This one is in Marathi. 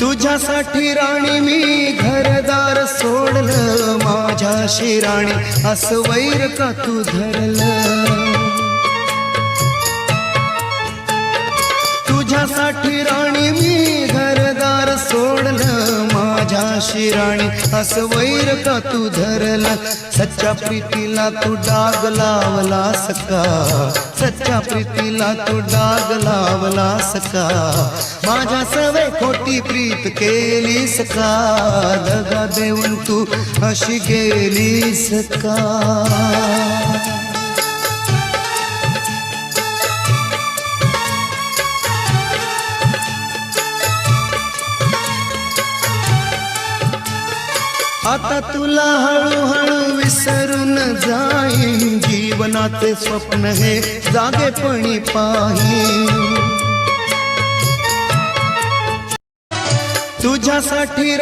तुझ्यासाठी राणी मी घरदार सोडलं, माझ्याशी राणी असं वैर का तू धरलं. तुझ्यासाठी राणी मी घरदार सोडलं, माझ्याशी राणी असं वैर का तू धरलं. सच्च्या प्रीतीला तू डाग लावलास का, सच्च्या प्रीतीला तू डाग लावलास का. माझ्या सवय खोटी प्रीत केलीस का, दगा देऊन तू अशी गेलीस का. आता तुला हळूहळू विसरून जाईन, जीवनाचे स्वप्न हे जागेपणी पाहीन. तुझ्यासाठी